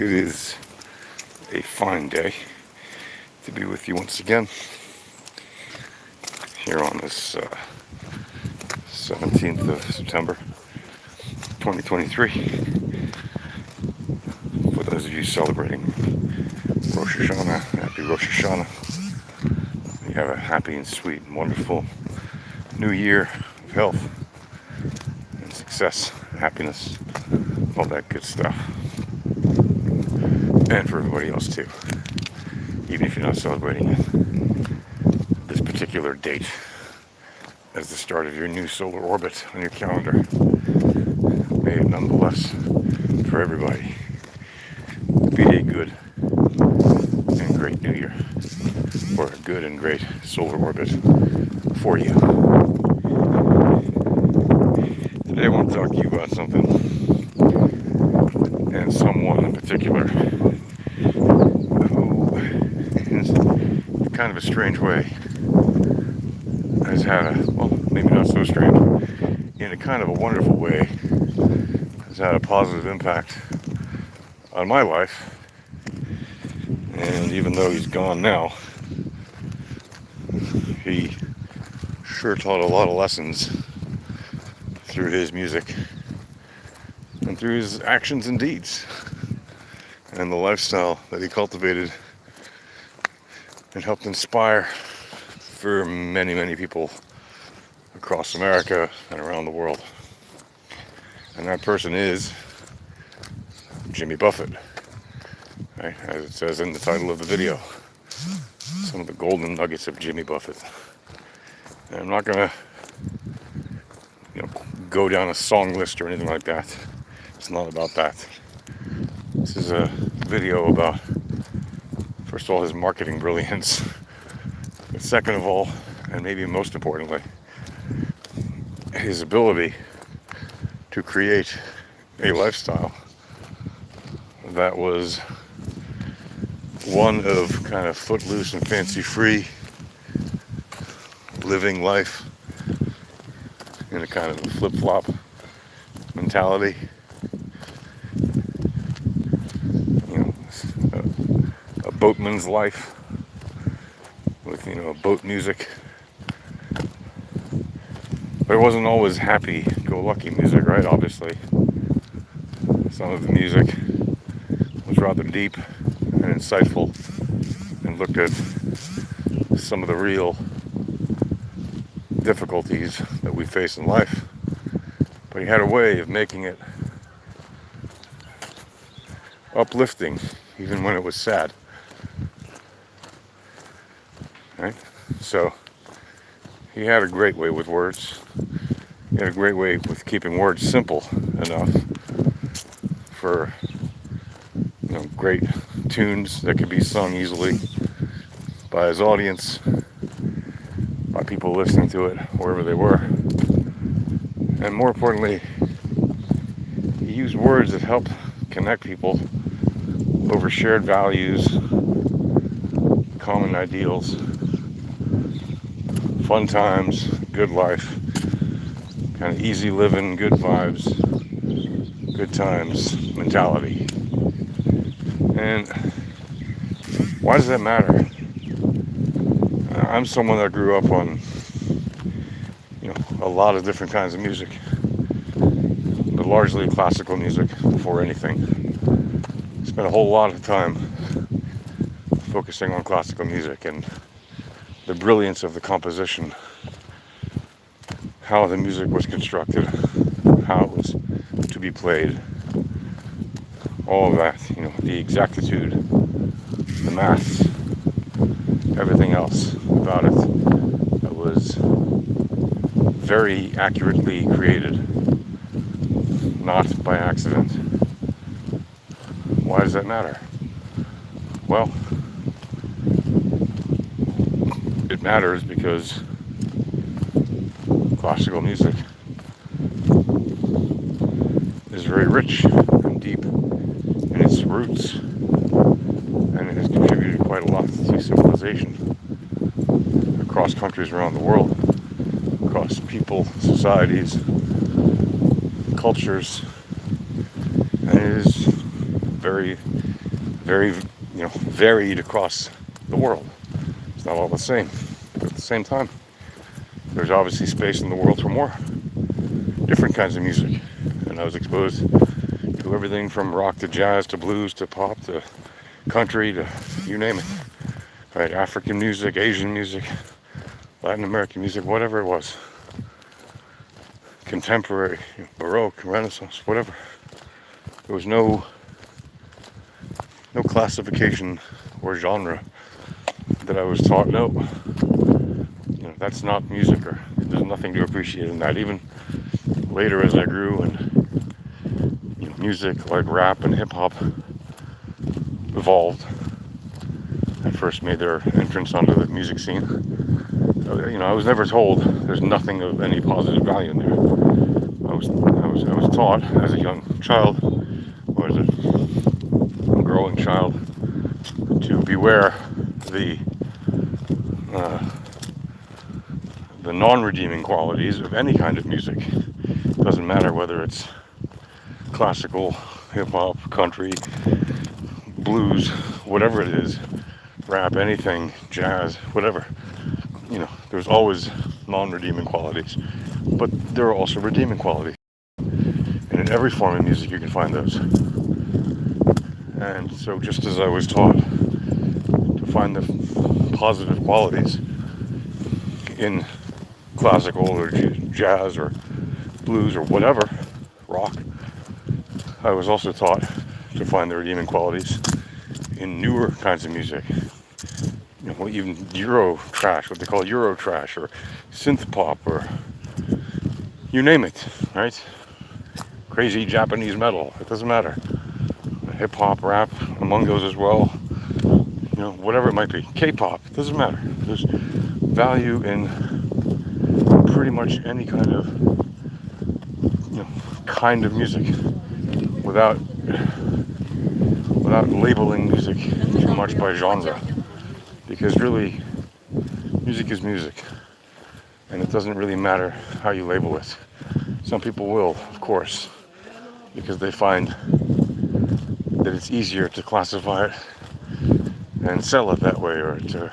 It is a fine day to be with you once again here on this 17th of September 2023. For those of you celebrating Rosh Hashanah, happy Rosh Hashanah. You have a happy and sweet and wonderful new year of health and success, happiness, all that good stuff. And for everybody else too, even if you're not celebrating it, this particular date as the start of your new solar orbit on your calendar, may it nonetheless, for everybody, be a good and great new year, or a good and great solar orbit for you. Today I want to talk to you about something, and someone in particular, who in kind of a strange way has had a, well, maybe not so strange, in a kind of a wonderful way, has had a positive impact on my life. And even though he's gone now, he sure taught a lot of lessons through his music and through his actions and deeds and the lifestyle that he cultivated and helped inspire for many, many people across America and around the world. And that person is Jimmy Buffett, right? As it says in the title of the video, some of the golden nuggets of Jimmy Buffett. And I'm not gonna, go down a song list or anything like that. It's not about that. This is a video about, first of all, his marketing brilliance, but second of all, and maybe most importantly, his ability to create a lifestyle that was one of kind of footloose and fancy-free, living life in a kind of a flip-flop mentality. A boatman's life with, boat music. But it wasn't always happy-go-lucky music, right? Obviously. Some of the music was rather deep and insightful and looked at some of the real difficulties that we face in life. But he had a way of making it uplifting, even when it was sad. Right? So, he had a great way with words. He had a great way with keeping words simple enough for, great tunes that could be sung easily by his audience, by people listening to it wherever they were. And more importantly, he used words that helped connect people over shared values, common ideals, fun times, good life, kind of easy living, good vibes, good times mentality. And why does that matter? I'm someone that grew up on, a lot of different kinds of music, but largely classical music before anything. Spent a whole lot of time focusing on classical music and the brilliance of the composition, how the music was constructed, how it was to be played, all of that, the exactitude, the maths, everything else about it that was very accurately created, not by accident. Why does that matter? Well, it matters because classical music is very rich and deep in its roots, and it has contributed quite a lot to civilization across countries around the world, across people, societies, cultures, and it is very very, very, varied across the world. It's not all the same. But at the same time, there's obviously space in the world for more different kinds of music. And I was exposed to everything from rock to jazz to blues to pop to country to you name it. Right? African music, Asian music, Latin American music, whatever it was. Contemporary, Baroque, Renaissance, whatever. There was no classification or genre that I was taught. No, that's not music, or there's nothing to appreciate in that. Even later, as I grew, and music like rap and hip hop evolved and first made their entrance onto the music scene. I was never told there's nothing of any positive value in there. I was taught as a young child, or as a growing child, to beware the non-redeeming qualities of any kind of music. It doesn't matter whether it's classical, hip-hop, country, blues, whatever it is, rap, anything, jazz, whatever. There's always non-redeeming qualities, but there are also redeeming qualities. And in every form of music you can find those. And so just as I was taught to find the positive qualities in classical or jazz or blues or whatever, rock, I was also taught to find the redeeming qualities in newer kinds of music. Even Euro trash, what they call Euro trash, or synth pop, or you name it, right? Crazy Japanese metal, it doesn't matter. Hip hop, rap, among those as well. Whatever it might be. K-pop, it doesn't matter. There's value in pretty much any kind of music without labeling music too much by genre. Because really, music is music, and it doesn't really matter how you label it. Some people will, of course, because they find that it's easier to classify it and sell it that way, or to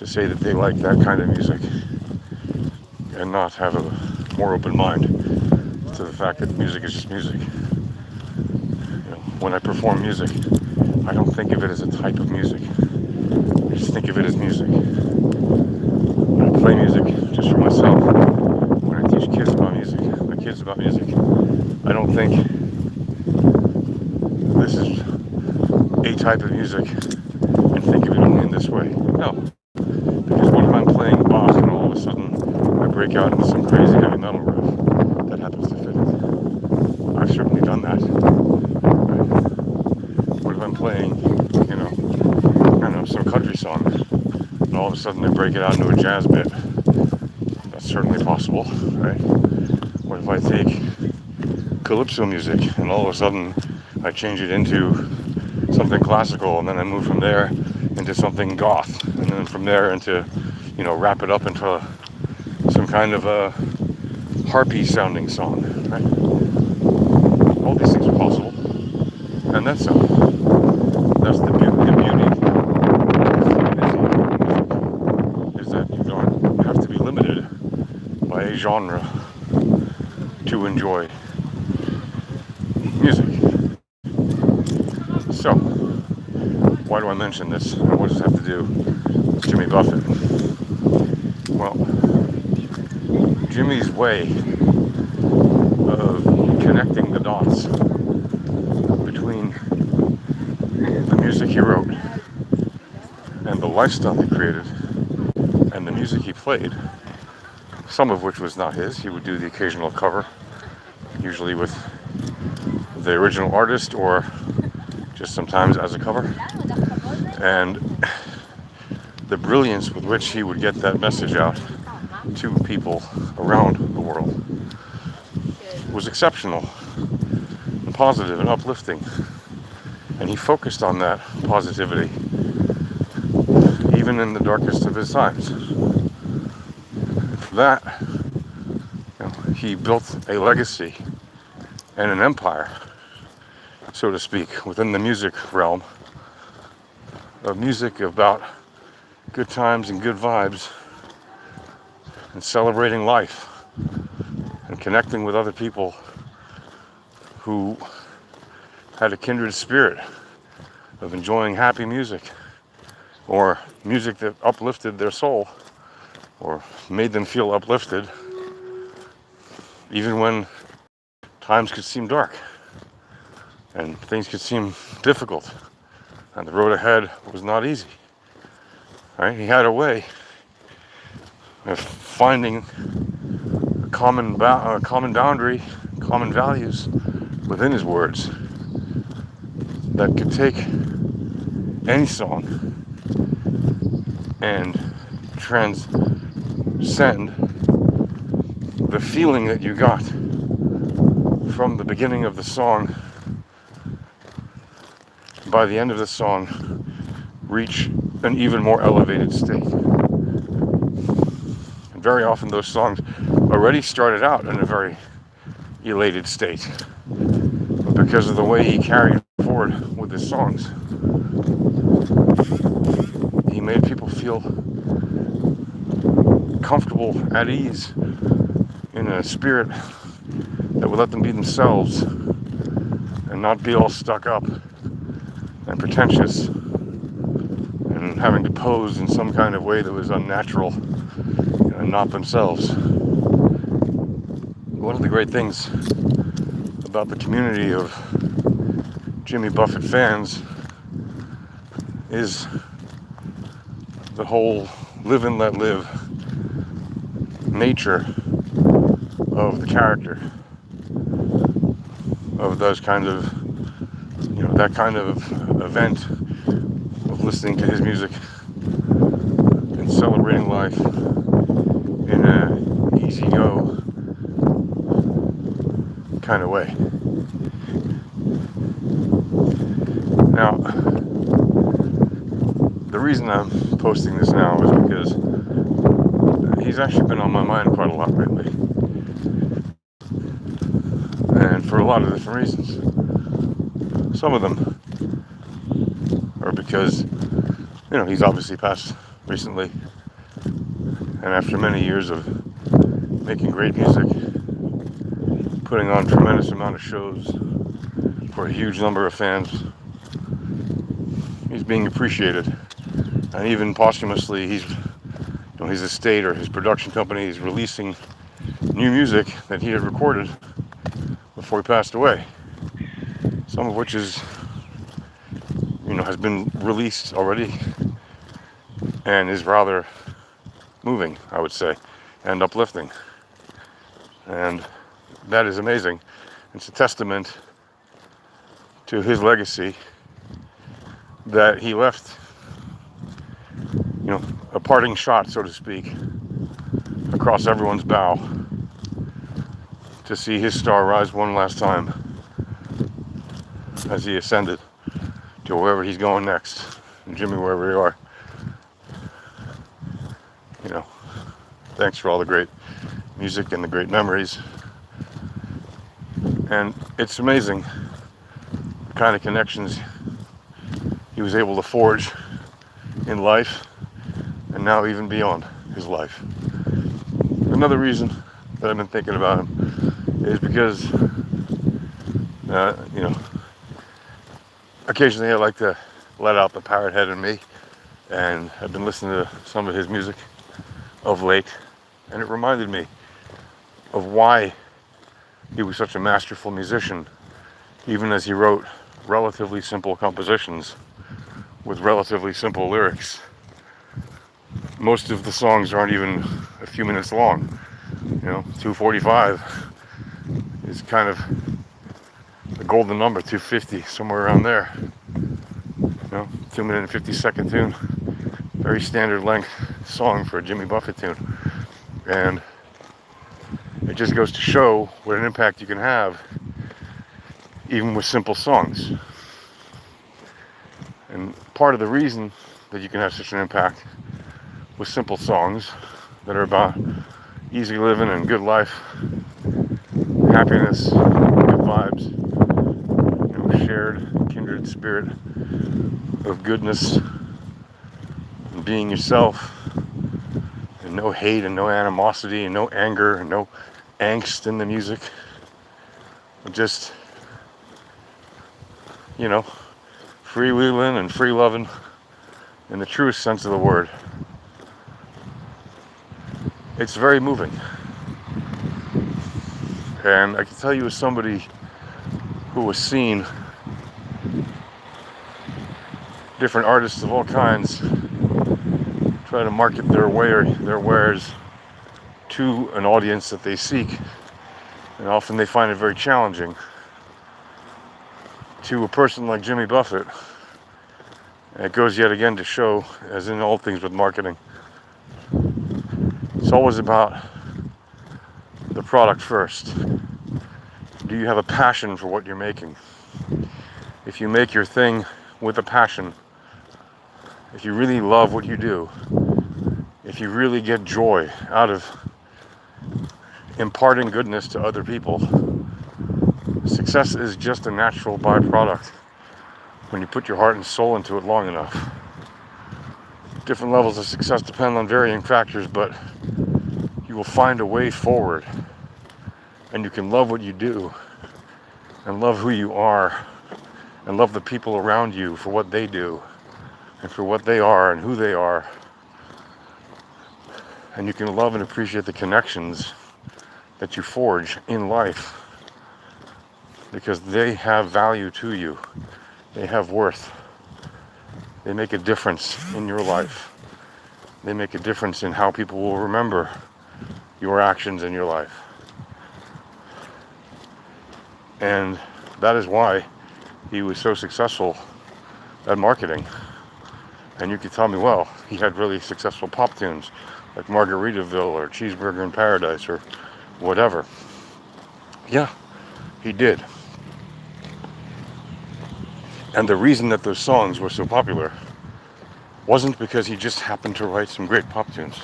say that they like that kind of music and not have a more open mind to the fact that music is just music. When I perform music, I don't think of it as a type of music. I just think of it as music. When I play music just for myself, when I teach kids about music, I don't think this is a type of music and think of it only in this way. No. Because what if I'm playing Bach and all of a sudden I break out into some crazy heavy metal riff that happens to fit it? I've certainly done that. What if I'm playing, some country song, and all of a sudden I break it out into a jazz bit? That's certainly possible, right? What if I take calypso music and all of a sudden I change it into something classical, and then I move from there into something goth, and then from there into, wrap it up into some kind of a harpy sounding song, right? All these things are possible, and that's the beauty is that you don't have to be limited by a genre to enjoy music. So, why do I mention this? And what does it have to do with Jimmy Buffett? Well, Jimmy's way of connecting the dots between the music he wrote and the lifestyle he created and the music he played, some of which was not his. He would do the occasional cover, usually with the original artist or just sometimes as a cover. And the brilliance with which he would get that message out to people around the world was exceptional and positive and uplifting. And he focused on that positivity even in the darkest of his times. And for that, he built a legacy and an empire so to speak, within the music realm of music about good times and good vibes and celebrating life and connecting with other people who had a kindred spirit of enjoying happy music or music that uplifted their soul or made them feel uplifted even when times could seem dark and things could seem difficult and the road ahead was not easy. Right? He had a way of finding a common boundary, common values within his words that could take any song and transcend the feeling that you got from the beginning of the song. By the end of the song, reach an even more elevated state. And very often those songs already started out in a very elated state. But because of the way he carried forward with his songs, he made people feel comfortable, at ease, in a spirit that would let them be themselves and not be all stuck up and pretentious and having to pose in some kind of way that was unnatural and not themselves. One of the great things about the community of Jimmy Buffett fans is the whole live and let live nature of the character of those kind of, that kind of event of listening to his music and celebrating life in an easy-go kind of way. Now, the reason I'm posting this now is because he's actually been on my mind quite a lot lately, and for a lot of different reasons. Some of them are because, he's obviously passed recently, and after many years of making great music, putting on a tremendous amount of shows for a huge number of fans, he's being appreciated. And even posthumously, his estate or his production company is releasing new music that he had recorded before he passed away. Some of which has been released already and is rather moving, I would say, and uplifting. And that is amazing. It's a testament to his legacy that he left, a parting shot, so to speak, across everyone's bow to see his star rise one last time as he ascended to wherever he's going next. And Jimmy, wherever you are, thanks for all the great music and the great memories. And it's amazing the kind of connections he was able to forge in life and now even beyond his life. Another reason that I've been thinking about him is because, occasionally I like to let out the parrot head in me, and I've been listening to some of his music of late, and it reminded me of why he was such a masterful musician, even as he wrote relatively simple compositions with relatively simple lyrics. Most of the songs aren't even a few minutes long. 2:45 is kind of the golden number, 2:50, somewhere around there. 2 minute and 50-second tune. Very standard length song for a Jimmy Buffett tune. And it just goes to show what an impact you can have even with simple songs. And part of the reason that you can have such an impact with simple songs that are about easy living and good life, happiness, good vibes, shared, kindred spirit of goodness and being yourself, and no hate and no animosity and no anger and no angst in the music. Just, freewheeling and free loving in the truest sense of the word. It's very moving. And I can tell you, as somebody who has seen different artists of all kinds try to market their wares to an audience that they seek, and often they find it very challenging. To a person like Jimmy Buffett, it goes yet again to show, as in all things with marketing, it's always about the product first. Do you have a passion for what you're making? If you make your thing with a passion, if you really love what you do, if you really get joy out of imparting goodness to other people, success is just a natural byproduct when you put your heart and soul into it long enough. Different levels of success depend on varying factors, but you will find a way forward, and you can love what you do and love who you are and love the people around you for what they do and for what they are and who they are. And you can love and appreciate the connections that you forge in life, because they have value to you. They have worth. They make a difference in your life. They make a difference in how people will remember your actions in your life. And that is why he was so successful at marketing. And you could tell me, well, he had really successful pop tunes like Margaritaville or Cheeseburger in Paradise or whatever. Yeah, he did. And the reason that those songs were so popular wasn't because he just happened to write some great pop tunes.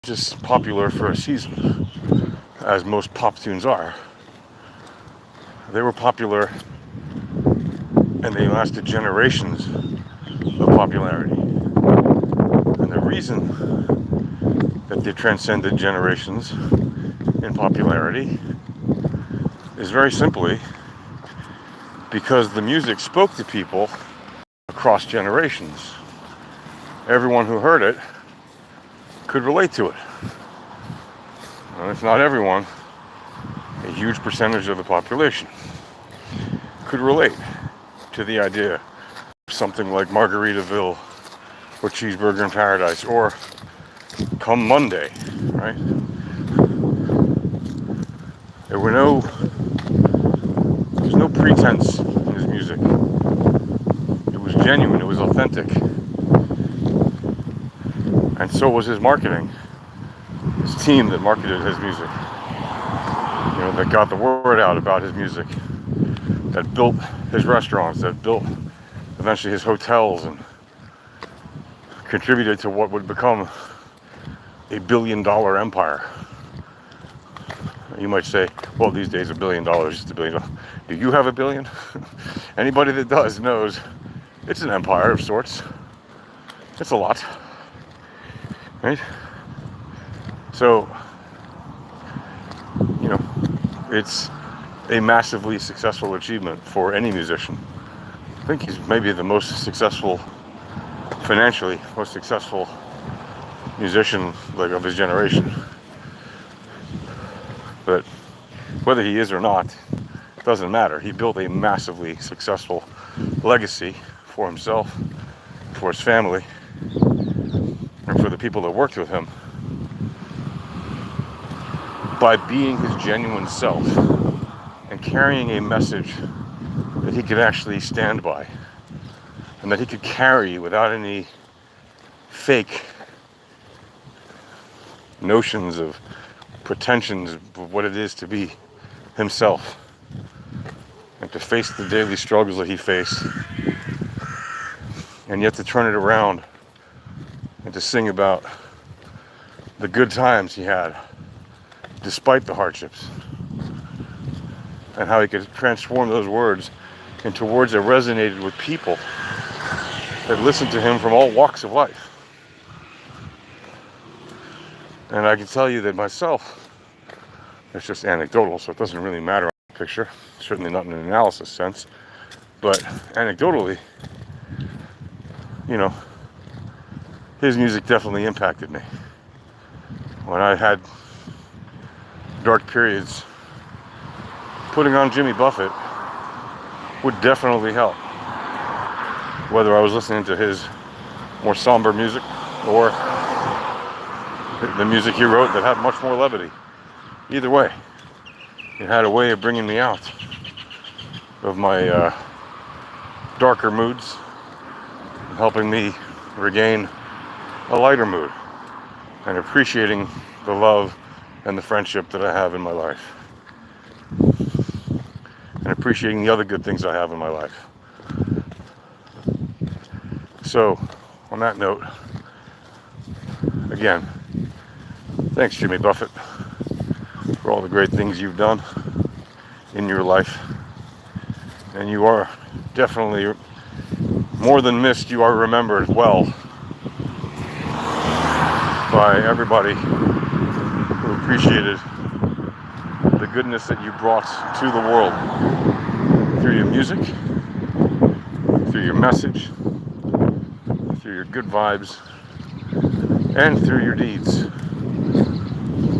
Just popular for a season, as most pop tunes are. They were popular, and they lasted generations of popularity. And the reason that they transcended generations in popularity is very simply because the music spoke to people across generations. Everyone who heard it could relate to it. And if not everyone, a huge percentage of the population could relate to the idea of something like Margaritaville or Cheeseburger in Paradise or Come Monday, right? There's no pretense in his music. It was genuine, it was authentic. And so was his marketing. His team that marketed his music. That got the word out about his music. That built his restaurants, that built eventually his hotels and contributed to what would become a billion-dollar empire. You might say, well, these days $1 billion is just $1 billion. Do you have $1 billion? Anybody that does knows it's an empire of sorts. It's a lot, right? So, it's a massively successful achievement for any musician. I think he's maybe the most successful, financially, most successful musician of his generation. But whether he is or not, doesn't matter. He built a massively successful legacy for himself, for his family, and for the people that worked with him by being his genuine self and carrying a message that he could actually stand by and that he could carry without any fake notions of pretensions of what it is to be himself and to face the daily struggles that he faced, and yet to turn it around and to sing about the good times he had despite the hardships. and how he could transform those words into words that resonated with people that listened to him from all walks of life. And I can tell you that myself, it's just anecdotal, so it doesn't really matter on the picture, certainly not in an analysis sense, but anecdotally, you know, his music definitely impacted me. When I had dark periods, putting on Jimmy Buffett would definitely help. Whether I was listening to his more somber music or the music he wrote that had much more levity. Either way, it had a way of bringing me out of my darker moods and helping me regain a lighter mood and appreciating the love and the friendship that I have in my life and appreciating the other good things I have in my life. So, on that note, again, thanks Jimmy Buffett for all the great things you've done in your life. And you are definitely more than missed, you are remembered well by everybody who appreciated the goodness that you brought to the world through your music, through your message, through your good vibes, and through your deeds.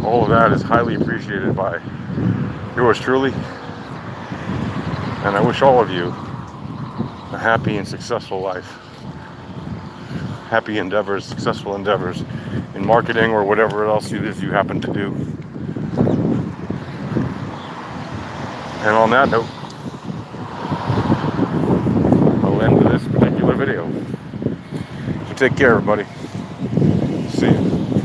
All of that is highly appreciated by yours truly, and I wish all of you a happy and successful life. Happy endeavors, successful endeavors in marketing or whatever else it is you happen to do. And on that note, I'll end this particular video. So take care, everybody. See you.